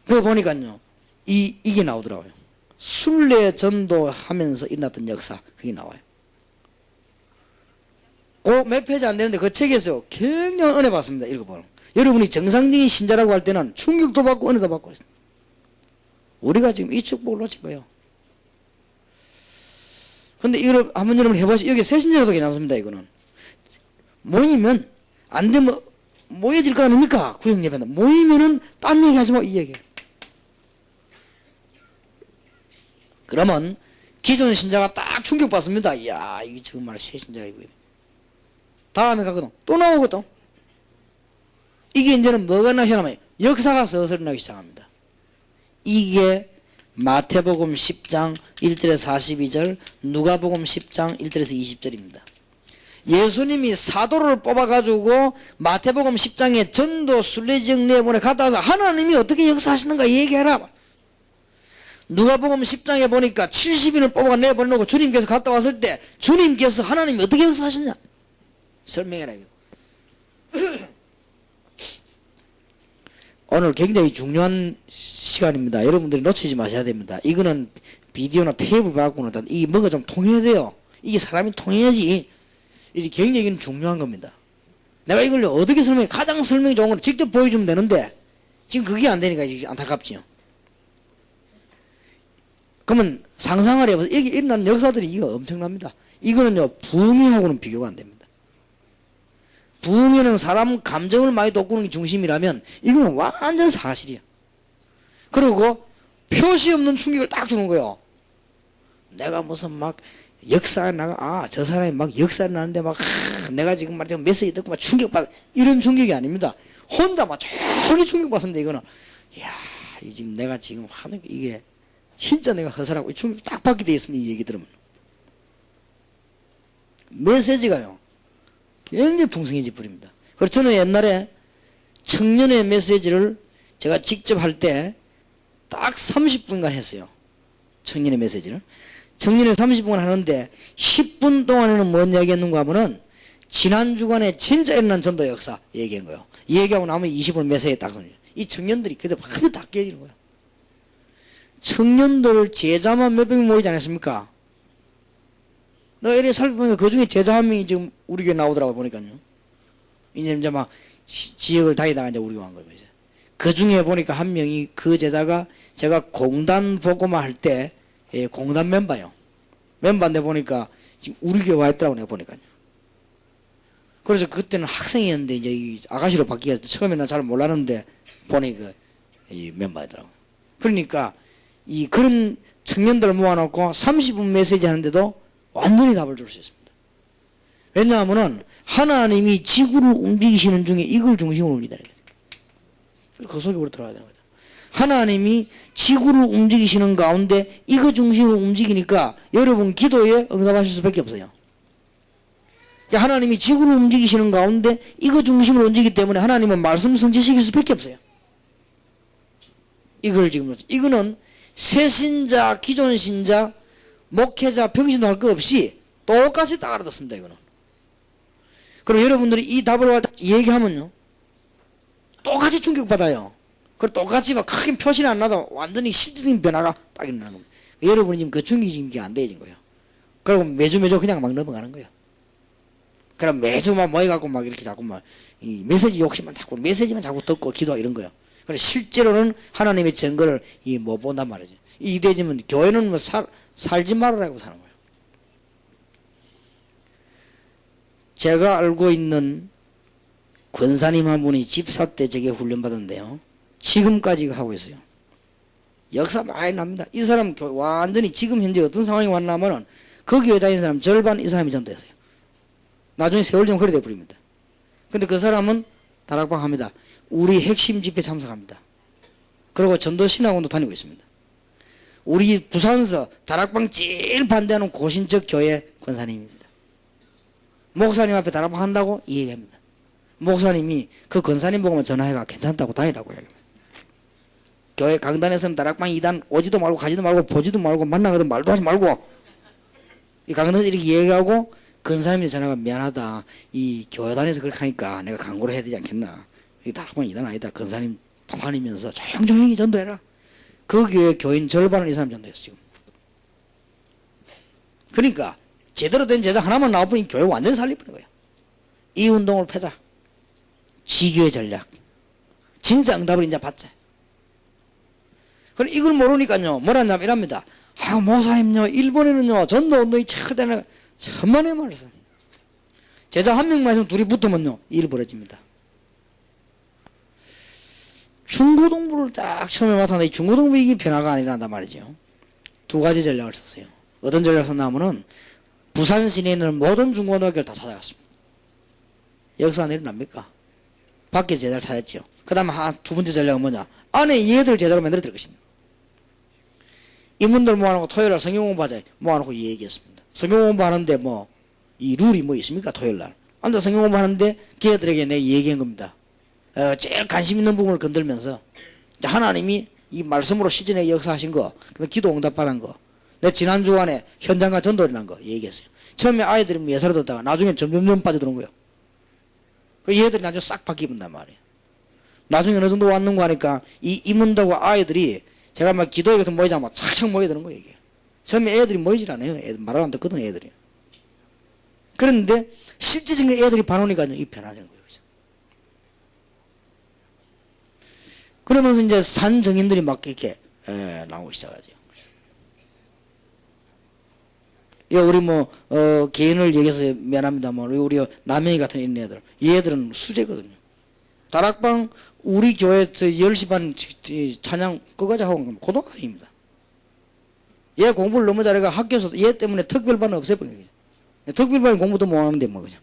그거 보니까요 이게 나오더라고요. 순례 전도하면서 일어났던 역사 그게 나와요. 그 몇 페이지 안 되는데 그 책에서 굉장한 은혜 받습니다. 읽어보면 여러분이 정상적인 신자라고 할 때는 충격도 받고 은혜도 받고 있습니다. 우리가 지금 이 축복을 놓친 거예요. 근데 이걸 한번 여러분 해보시죠. 여기 새신자라도 괜찮습니다. 이거는 모이면 안 되면 모여질 거 아닙니까? 구역 예배는 모이면은 딴 얘기 하지 마. 이 얘기. 그러면 기존 신자가 딱 충격받습니다. 이야 이게 정말 새 신자가 이거. 다음에 가거든 또 나오거든. 이게 이제는 뭐가 나기 시작하면 역사가 서서히 나기 시작합니다. 이게 마태복음 10장 1절에서 42절 누가복음 10장 1절에서 20절입니다. 예수님이 사도를 뽑아가지고 마태복음 10장에 전도 순례지역 보내 갔다 와서 하나님이 어떻게 역사하시는가 얘기해라. 누가복음 10장에 보니까 70인을 뽑아가 내보내놓고 주님께서 갔다 왔을 때 주님께서 하나님이 어떻게 역사하시냐 설명해라. 오늘 굉장히 중요한 시간입니다. 여러분들이 놓치지 마셔야 됩니다. 이거는 비디오나 테이블 갖고는 이게 뭔가 좀 통해야 돼요. 이게 사람이 통해야지. 이게 굉장히 중요한 겁니다. 내가 이걸 어떻게 설명해? 가장 설명이 좋은 건 직접 보여주면 되는데 지금 그게 안 되니까 이제 안타깝지요. 그러면 상상을 해보세요. 여기 일어나는 역사들이 이거 엄청납니다. 이거는요 부흥하고는 비교가 안 됩니다. 부흥에는 사람 감정을 많이 돋구는 게 중심이라면 이거는 완전 사실이야. 그리고 표시 없는 충격을 딱 주는 거예요. 내가 무슨 막 역사에 나가, 저 사람이 막 역사에 나는데 막, 내가 지금 말이야 메시지 듣고 막 충격받, 이런 충격이 아닙니다. 혼자 막 저기 충격받습니다, 이거는. 이야, 지금 내가 지금 하는 이게, 진짜 내가 허설하고 이 충격 딱 받게 돼 있으면 이 얘기 들으면. 메시지가요, 굉장히 풍성해지 버립니다. 그래서 저는 옛날에 청년의 메시지를 제가 직접 할 때 딱 30분간 했어요. 청년의 메시지를. 청년의 30분간 하는데 10분 동안에는 뭔 이야기 했는가 하면은 지난 주간에 진짜 일어난 전도 역사 얘기한 거예요. 얘기하고 나면 20분 메시지 딱 하거든요. 이 청년들이 그때 확 다 깨지는 거예요. 청년들 제자만 몇백 명 모이지 않았습니까? 너 이래 살펴보니까 그 중에 제자 한 명이 지금 우리 교회 나오더라고 보니까요. 이제 막 지역을 다니다가 이제 우리 교회 간 거예요. 이제. 그 중에 보니까 한 명이 그 제자가 제가 공단 보고만 할 때 공단 멤버요. 멤버인데 보니까 지금 우리 교회 와 있더라고 내가 보니까요. 그래서 그때는 학생이었는데 이제 이 아가씨로 바뀌어서 처음에는 잘 몰랐는데 보니 이 멤버더라고. 그러니까 이 그런 청년들을 모아놓고 30분 메시지 하는데도 완전히 답을 줄 수 있습니다. 왜냐하면은 하나님이 지구를 움직이시는 중에 이걸 중심으로 움직이다. 그 속에 우리 들어가야 되는 거죠. 하나님이 지구를 움직이시는 가운데 이거 중심으로 움직이니까 여러분 기도에 응답하실 수밖에 없어요. 하나님이 지구를 움직이시는 가운데 이거 중심으로 움직이기 때문에 하나님은 말씀 성취시킬 수밖에 없어요. 이걸 지금 이거는 새신자, 기존 신자, 목회자, 병신도 할 거 없이 똑같이 딱 알아듣습니다. 이거는. 그럼 여러분들이 이 답을 얘기하면요 똑같이 충격받아요. 그리고 똑같이 막 크게 표시는 안 나도 완전히 실질적인 변화가 딱 일어나는 거예요. 여러분이 지금 그 충격이 지금 안 되어진 거예요. 그리고 매주 그냥 막 넘어가는 거예요. 그럼 매주 막 모여갖고 막 이렇게 자꾸 막 이 메시지 욕심만 자꾸 메시지만 자꾸 듣고 기도하고 이런 거예요. 그래서 실제로는 하나님의 증거를 못 본단 말이죠. 이대지면 교회는 뭐 살지 말으라고 사는 거예요. 제가 알고 있는 권사님 한 분이 집사 때 제게 훈련받았는데요. 지금까지 하고 있어요. 역사 많이 납니다. 이 사람 완전히 지금 현재 어떤 상황이 왔냐면은 그 교회 다니는 사람 절반 이 사람이 전도했어요. 나중에 세월 좀 그래 돼버립니다. 근데 그 사람은 다락방 합니다. 우리 핵심 집회 참석합니다. 그리고 전도신학원도 다니고 있습니다. 우리 부산서 다락방 제일 반대하는 고신적 교회 권사님입니다. 목사님 앞에 다락방 한다고 이 얘기합니다. 목사님이 그 권사님 보고만 전화해가 괜찮다고 다니라고 얘기합니다. 교회 강단에서는 다락방 2단 오지도 말고 가지도 말고 보지도 말고 만나거든 말도 하지 말고 이 강단에서 이렇게 얘기하고 권사님이 전화가 미안하다. 이 교회단에서 그렇게 하니까 내가 광고를 해야 되지 않겠나. 이 다락방 2단 아니다. 권사님 다니면서 조용히 전도해라. 그 교회 교인 절반을 이 사람 전도했어 지금. 그러니까 제대로 된 제자 하나만 나와보니 교회 완전히 살리버린 거예요. 이 운동을 펴자. 지교의 전략. 진짜 응답을 이제 받자. 그럼 이걸 모르니까요. 뭐라냐면 이랍니다. 목사님요. 일본에는요. 전도 운동이 처대는 천만의 말씀. 제자 한 명만 있으면 둘이 붙으면요. 일 벌어집니다. 중고등부를 딱 처음에 맡았는데 중고등부 이게 변화가 안 일어난단 말이죠. 두 가지 전략을 썼어요. 어떤 전략을 썼나 하면은 부산 시내에 있는 모든 중고등학교를 다 찾아갔습니다. 역사 안 일어납니까? 밖에 제자를 찾았지요. 그 다음에 두 번째 전략은 뭐냐? 안에 얘들 제자로 만들어 드릴 것입니다. 인문들 모아놓고 토요일날 성경 공부하자 모아놓고 얘기했습니다. 성경 공부하는데 이 룰이 있습니까? 토요일날. 안돼 성경 공부하는데 걔들에게 내가 얘기한 겁니다. 제일 관심 있는 부분을 건들면서 하나님이 이 말씀으로 시즌에 역사하신 거, 기도 응답 받은 거, 내 지난 주간에 현장과 전도를 한 거 얘기했어요. 처음에 아이들이 예사로 듣다가 나중에 점점 빠져드는 거예요. 그 얘들이 나중에 싹 바뀌는단 말이에요. 나중에 어느 정도 왔는가 하니까 이 임원들과 아이들이 제가 막 기도회 같은 모이자 막 착착 모여드는 거예요. 이게. 처음에 애들이 모이질 않아요. 애들 말을 안 듣거든 애들이. 그런데 실질적인 애들이 반오니까요. 이 변화되는 거예요. 그러면서 이제 산 정인들이 막 이렇게 나오기 시작하죠. 우리 개인을 얘기해서 미안합니다만 우리 남영이 같은 이런 애들 얘들은 수제거든요. 다락방 우리 교회 10시 반 찬양 끝까지 하고 온 고등학생입니다. 얘 공부를 너무 잘해가 학교에서 얘 때문에 특별반을 없애버린 거죠. 특별반 공부도 못하는데 뭐 그죠.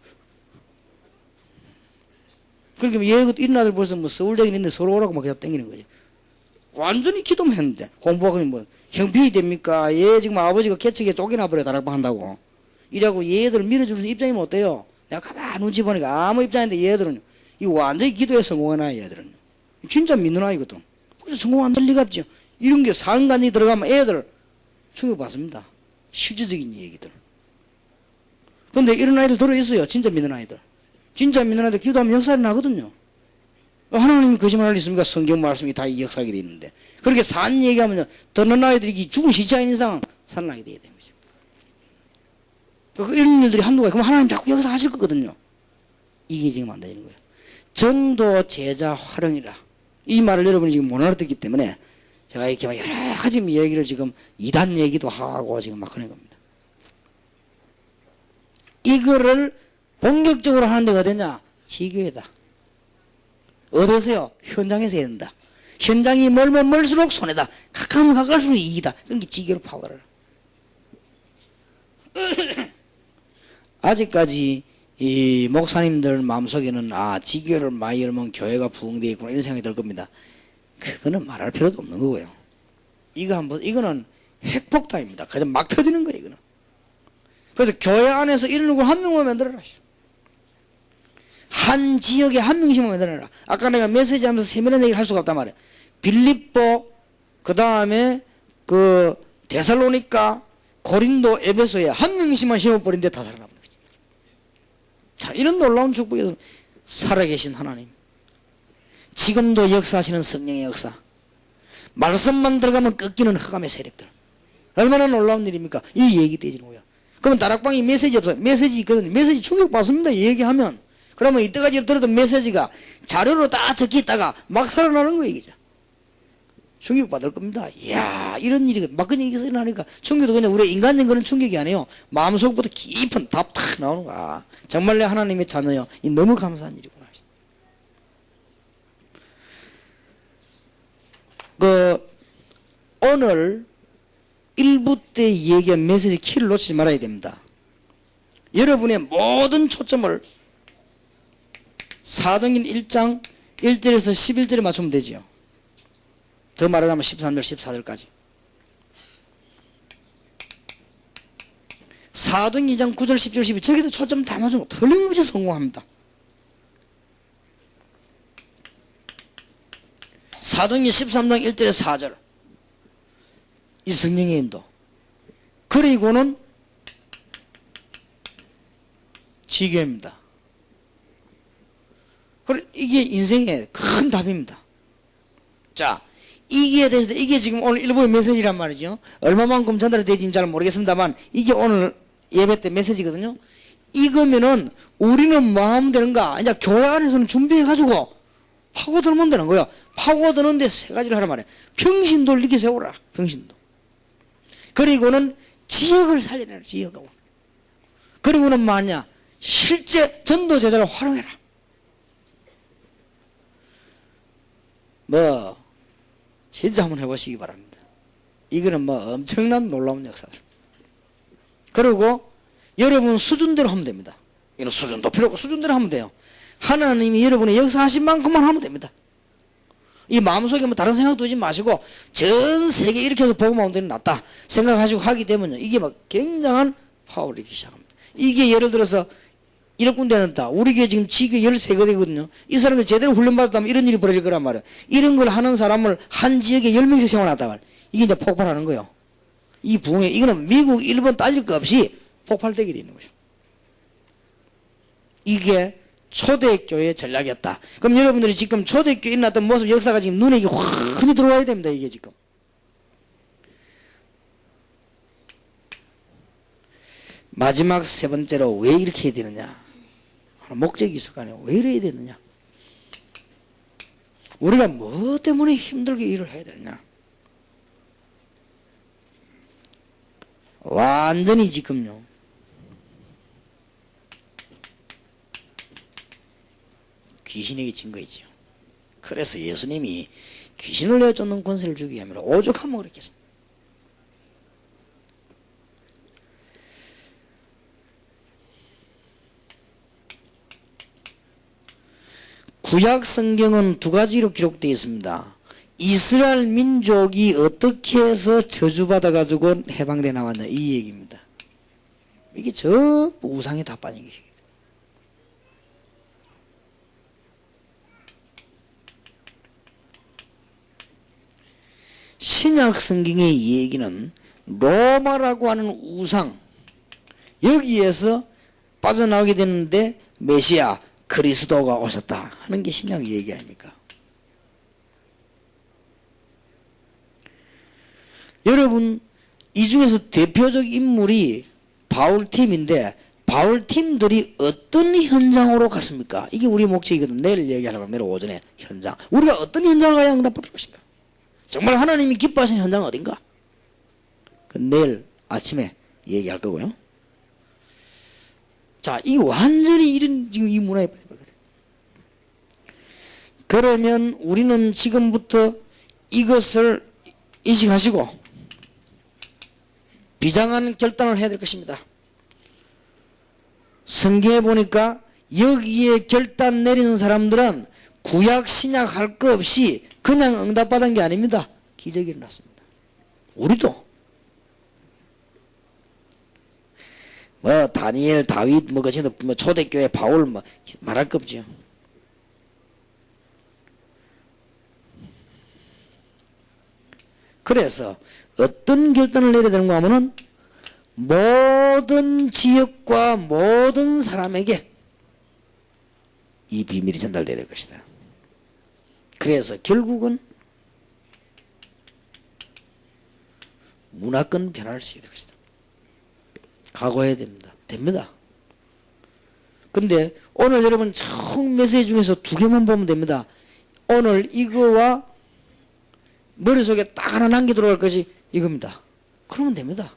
그러니까 얘 이런 아들 벌써 뭐 서울대에 있는데 서울 오라고 막 그냥 땡기는 거죠. 완전히 기도만 했는데 공부하고 뭐 형편이 됩니까? 얘 지금 아버지가 개척에 쫓겨나버려 다락방 한다고. 이래갖고 얘들 밀어주는 입장이 뭐 어때요? 내가 가만히 눈치 보니까 아무 입장인데 얘들은 이거 완전히 기도에 성공한 아이 얘들은. 진짜 믿는 아이거든. 그래서 성공한 리가 없죠. 이런 게 상간이 들어가면 애들 충격받습니다. 실질적인 얘기들. 근데 이런 아이들 들어있어요. 진짜 믿는 아이들. 진짜 믿는 아이들 기도하면 역사가 나거든요. 하나님이 거짓말할 리 있습니까? 성경 말씀이 다 역사하게 돼 있는데. 그렇게 산 얘기하면 듣는 아이들이 죽은 시체인 이상 살아나게 돼야 되는 거죠. 이런 일들이 한두 가지. 그럼 하나님 자꾸 역사하실 거거든요. 이게 지금 안 되는 거예요. 전도 제자 활용이라. 이 말을 여러분이 지금 못 알아듣기 때문에 제가 이렇게 여러 가지 얘기를 지금 이단 얘기도 하고 지금 막 그런 겁니다. 이거를 본격적으로 하는 데가 어디냐? 지교회다. 어디서요? 현장에서 해야 된다. 현장이 멀면 멀수록 손해다. 가까우면 가까울수록 이익이다. 그런 게 지교로 파고들어요. 아직까지 이 목사님들 마음속에는 지교를 많이 열면 교회가 부흥되어 있구나 이런 생각이 들 겁니다. 그거는 말할 필요도 없는 거고요. 이거는 핵폭탄입니다. 그냥 막 터지는 거예요, 이거는. 그래서 교회 안에서 이런 걸 한 명만 만들어라. 한 지역에 한 명씩만 만들어라. 아까 내가 메시지 하면서 세밀한 얘기를 할 수가 없단 말이에요. 빌립보, 그 다음에 데살로니가, 고린도, 에베소에 한 명씩만 심어버린데 다 살아남는 거지. 자, 이런 놀라운 축복에서 살아계신 하나님. 지금도 역사하시는 성령의 역사. 말씀만 들어가면 꺾이는 흑암의 세력들. 얼마나 놀라운 일입니까? 이 얘기 되지는 거야. 그러면 다락방이 메시지 없어요. 메시지 있거든요. 메시지 충격받습니다. 얘기하면. 그러면 이때까지 들었던 메시지가 자료로 다 적혀 있다가 막 살아나는 거예요, 이게. 충격받을 겁니다. 이야, 이런 일이 막 그냥 이게 일어나니까 충격도 그냥 우리 인간적인 그런 충격이 아니에요. 마음속부터 깊은 답 탁 나오는 거야. 정말 내 하나님의 자녀요. 이 너무 감사한 일이구나. 오늘 1부 때 얘기한 메시지 키를 놓치지 말아야 됩니다. 여러분의 모든 초점을 사도행전 1장 1절에서 11절에 맞추면 되지요. 더 말하자면 13절 14절까지. 사도행전 2장 9절 10절 12절 저기도 초점 다 맞추면 틀림없이 성공합니다. 사도행전 13장 1절에서 4절 이 성령의 인도. 그리고는 지교입니다. 이게 인생의 큰 답입니다. 자, 이게 대해서 이게 지금 오늘 일부의 메시지란 말이죠. 얼마만큼 전달이 되지는 잘 모르겠습니다만 이게 오늘 예배 때 메시지거든요. 이거면은 우리는 뭐 하면 되는가? 이제 교회 안에서는 준비해가지고 파고들면 되는 거예요. 파고드는데 세 가지를 하란 말이에요. 평신도를 이렇게 세우라. 평신도. 그리고는 지역을 살리라. 지역하고. 그리고는 뭐냐? 실제 전도 제자를 활용해라. 진짜 한번 해보시기 바랍니다. 이거는 엄청난 놀라운 역사들. 그리고 여러분 수준대로 하면 됩니다. 이건 수준도 필요 없고 수준대로 하면 돼요. 하나님이 여러분의 역사하신 만큼만 하면 됩니다. 이 마음속에 다른 생각 두지 마시고 전 세계 이렇게 해서 복음 하면 되는 낫다 생각하시고 하기 때문에 이게 굉장한 파워를 일으키기 시작합니다. 이게 예를 들어서 1군데는 다 우리 교회 지금 지교 13개거든요. 이 사람이 제대로 훈련받았다면 이런 일이 벌어질 거란 말이에요. 이런 걸 하는 사람을 한 지역에 10명씩 세워놨단 말이에요. 이게 이제 폭발하는 거예요. 이 부흥에 이거는 미국, 일본 따질 거 없이 폭발되게 되는 거죠. 이게 초대교회 전략이었다. 그럼 여러분들이 지금 초대교회에 일어났던 모습 역사가 지금 눈에 환히 들어와야 됩니다. 이게 지금. 마지막 세 번째로 왜 이렇게 해야 되느냐. 목적이 있을 거 아니에요. 왜 이래야 되느냐. 우리가 뭐 때문에 힘들게 일을 해야 되느냐. 완전히 지금요. 귀신에게 진 거이죠. 그래서 예수님이 귀신을 내쫓는 권세를 주기 위함으로 오죽하면 그랬겠습니까. 구약 성경은 두 가지로 기록되어 있습니다. 이스라엘 민족이 어떻게 해서 저주받아 가지고 해방돼 나왔냐 이 얘기입니다. 이게 전부 우상에 다 빠진 것이기 때문에. 신약 성경의 이 얘기는 로마라고 하는 우상 여기에서 빠져나오게 되는데 메시아 그리스도가 오셨다 하는 게 신약 얘기 아닙니까? 여러분 이 중에서 대표적 인물이 바울팀인데 바울팀들이 어떤 현장으로 갔습니까? 이게 우리 목적이거든. 내일 얘기하려고 내일 오전에 현장. 우리가 어떤 현장을 가야 응답받을 것인가? 정말 하나님이 기뻐하시는 현장은 어딘가? 그 내일 아침에 얘기할 거고요. 자, 이 완전히 이런 지금 이 문화에 빠져버려요. 그러면 우리는 지금부터 이것을 인식하시고 비장한 결단을 해야 될 것입니다. 성경에 보니까 여기에 결단 내리는 사람들은 구약 신약 할 거 없이 그냥 응답받은 게 아닙니다. 기적이 일어났습니다. 우리도 뭐 다니엘, 다윗, 뭐 그것이 뭐 초대교회 바울 뭐 말할 거 없죠. 그래서 어떤 결단을 내려야 되는가 하면은 모든 지역과 모든 사람에게 이 비밀이 전달돼야 될 것이다. 그래서 결국은 문화권 변화를 시켜야 될 것이다. 각오해야 됩니다. 됩니다. 근데 오늘 여러분 총 메시지 중에서 두 개만 보면 됩니다. 오늘 이거와 머릿속에 딱 하나 남겨 들어갈 것이 이겁니다. 그러면 됩니다.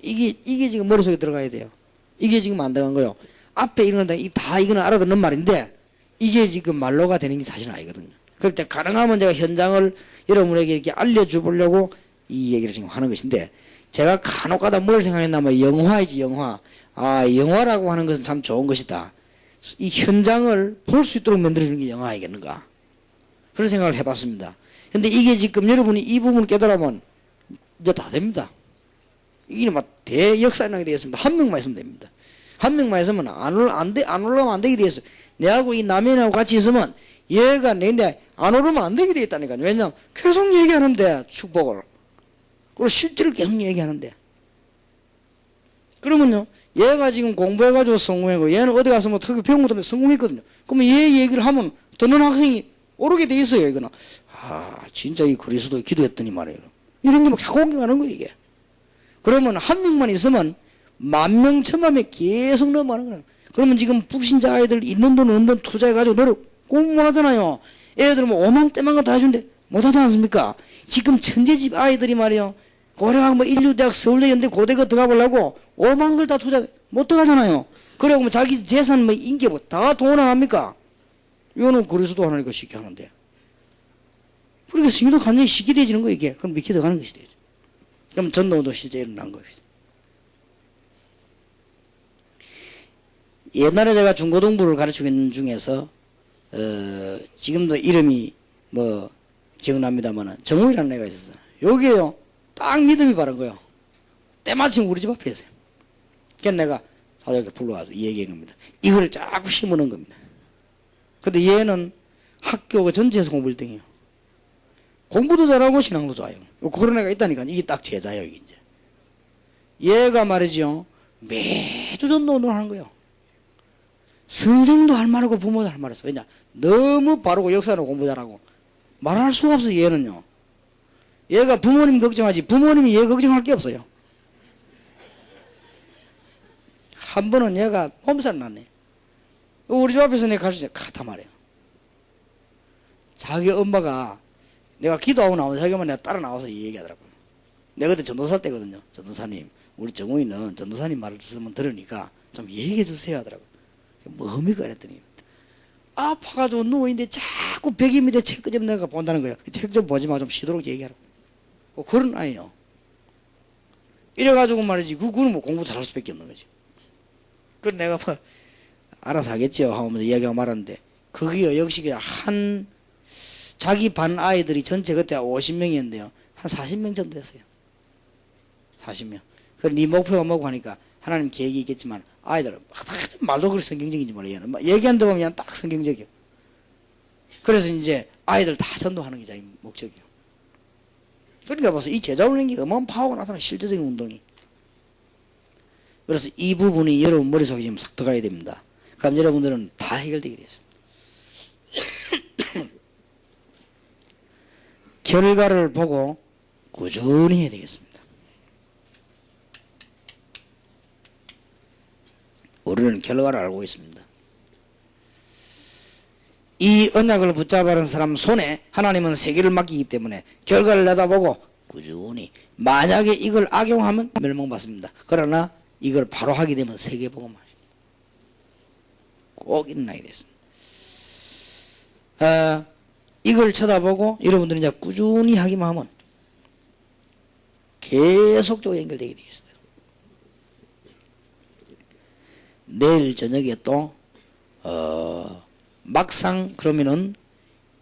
이게 지금 머릿속에 들어가야 돼요. 이게 지금 안 들어간 거요. 앞에 이런 거 다 이거는 알아듣는 말인데 이게 지금 말로가 되는 게 사실은 아니거든요. 그럴 때 가능하면 제가 현장을 여러분에게 이렇게 알려주려고 이 얘기를 지금 하는 것인데 제가 간혹가다 뭘 생각했냐면 영화이지 영화. 아 영화라고 하는 것은 참 좋은 것이다. 이 현장을 볼 수 있도록 만들어주는 게 영화 아니겠는가. 그런 생각을 해봤습니다. 근데 이게 지금 여러분이 이 부분을 깨달으면 이제 다 됩니다. 이게 막 대역사 일어나게 되었습니다. 한 명만 있으면 됩니다. 한 명만 있으면 안 올라가면 안 되게 되었어요. 내하고 이 남편하고 같이 있으면 얘가 내인데 안 오르면 안 되게 되었다니까요. 왜냐하면 계속 얘기하는데 축복을. 그리고 실제를 계속 얘기하는데. 그러면요. 얘가 지금 공부해가지고 성공하고 얘는 어디 가서 뭐 특히 배운 것도 성공했거든요. 그러면 얘 얘기를 하면 듣는 학생이 오르게 돼 있어요. 이거는. 아 진짜 이 그리스도 기도했더니 말이에요. 이런 게 막 자꾸 공격하는 거예요. 이게. 그러면 한 명만 있으면 만 명 천만에 계속 넘어가는 거예요. 그러면 지금 북신자 아이들 있는 돈 없는 돈 투자해가지고 노력 공부 못하잖아요. 애들 뭐 5만 대만 거 다 해주는데 못하지 않습니까? 지금 천재집 아이들이 말이요. 고려학 뭐 인류대학 서울대 연대 고대 거 들어가보려고 5만 걸 다 투자 못 들어가잖아요. 그래고 뭐 자기 재산 뭐 인기 뭐 다 돈 안 합니까? 이거는 그리스도 하나님과 쉽게 하는데. 그러니까 성경도 완전히 쉽게 되어지는 거예요 이게. 그럼 믿게 들어가는 것이 되죠. 그럼 전도도 실제 일어난 겁니다. 옛날에 제가 중고등부를 가르치고 있는 중에서 지금도 이름이 뭐 기억납니다만 정우이라는 애가 있었어요. 여기에요. 딱 믿음이 바른 거예요. 때마침 우리 집 앞에 있어요. 그래서 내가 다들 이렇게 불러가지고 얘기한 겁니다. 이걸 자꾸 심어놓은 겁니다. 근데 얘는 학교가 전체에서 공부 1등이에요. 공부도 잘하고 신앙도 좋아요. 그런 애가 있다니까 이게 딱 제자예요. 이게 이제. 얘가 말이죠. 매주 전도운동을 하는 거예요. 선생도 할 말하고 부모도 할 말했어. 왜냐? 너무 바르고 역사로 공부 잘하고 말할 수가 없어. 얘는요. 얘가 부모님 걱정하지 부모님이 얘 걱정할 게 없어요. 한 번은 얘가 몸살 났네. 우리 집 앞에서 내가 가르치자 카타 말이에요. 자기 엄마가 내가 기도하고 나오면 자기 엄마 내가 따라 나와서 이 얘기하더라고요. 내가 그때 전도사 때거든요. 전도사님 우리 정우이는 전도사님 말을 들으니까 좀 얘기해 주세요 하더라고요. 뭡니까 그랬더니 아파가지고 누워있는데 자꾸 벽이 밑에 책 끄집어 내가 본다는 거예요. 책 좀 보지 마 좀 쉬도록 얘기하라고. 그런 아이요. 이래가지고 말이지 그거는 뭐 공부 잘할 수밖에 없는 거지. 그래서 내가 뭐 알아서 하겠죠 하면서 이야기하고 말았는데 그게요, 역시 그냥 자기 반 아이들이 전체 그때 50명이었는데요. 한 40명 정도 됐어요. 40명. 그래, 네 목표가 뭐고 하니까 하나님 계획이 있겠지만 아이들 말도 그렇게 성경적인지 몰라요. 얘기한다 보면 딱 성경적이에요. 그래서 이제 아이들 다 전도하는 게 자기 목적이에요. 그러니까 벌써 이 제자 훈련이 어마어마한 파워가 나타나는 실제적인 운동이. 그래서 이 부분이 여러분 머릿속에 지금 싹 들어가야 됩니다. 그럼 여러분들은 다 해결되게 되어 있습니다. 결과를 보고 꾸준히 해야 되겠습니다. 우리는 결과를 알고 있습니다. 이 언약을 붙잡아는 사람 손에 하나님은 세계를 맡기기 때문에 결과를 내다보고 꾸준히, 만약에 이걸 악용하면 멸망받습니다. 그러나 이걸 바로 하게 되면 세계복음화 꼭 일어나게 됐습니다. 이걸 쳐다보고 여러분들이 이제 꾸준히 하기만 하면 계속적으로 연결되게 되어 있어요. 내일 저녁에 또 막상 그러면은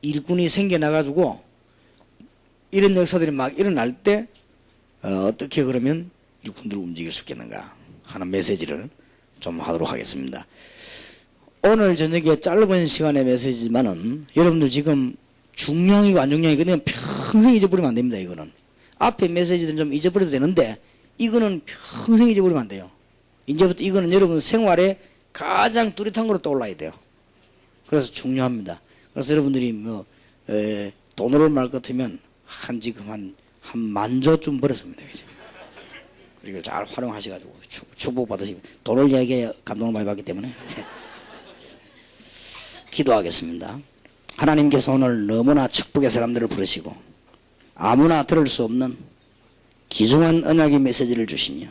일꾼이 생겨나가지고 이런 역사들이 막 일어날 때 어떻게 그러면 일꾼들을 움직일 수 있겠는가 하는 메시지를 좀 하도록 하겠습니다. 오늘 저녁에 짧은 시간의 메시지지만은 여러분들 지금 중요이고 안 중요이고 그냥 평생 잊어버리면 안 됩니다. 이거는 앞에 메시지들은 좀 잊어버려도 되는데 이거는 평생 잊어버리면 안 돼요. 이제부터 이거는 여러분 생활에 가장 뚜렷한 거로 떠올라야 돼요. 그래서 중요합니다. 그래서 여러분들이 돈으로 말 같으면 지금 한 10,000조쯤 벌었습니다. 그죠? 이걸 잘 활용하셔가지고 축복 받으시고 돈을 이야기해 감동을 많이 받기 때문에 기도하겠습니다. 하나님께서 오늘 너무나 축복의 사람들을 부르시고 아무나 들을 수 없는 귀중한 언약의 메시지를 주시며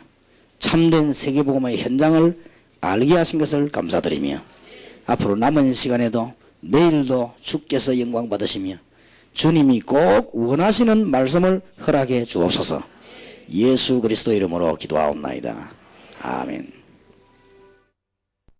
참된 세계복음의 현장을 알게 하신 것을 감사드리며 앞으로 남은 시간에도 내일도 주께서 영광 받으시며 주님이 꼭 원하시는 말씀을 허락해 주옵소서. 예수 그리스도 이름으로 기도하옵나이다. 아멘.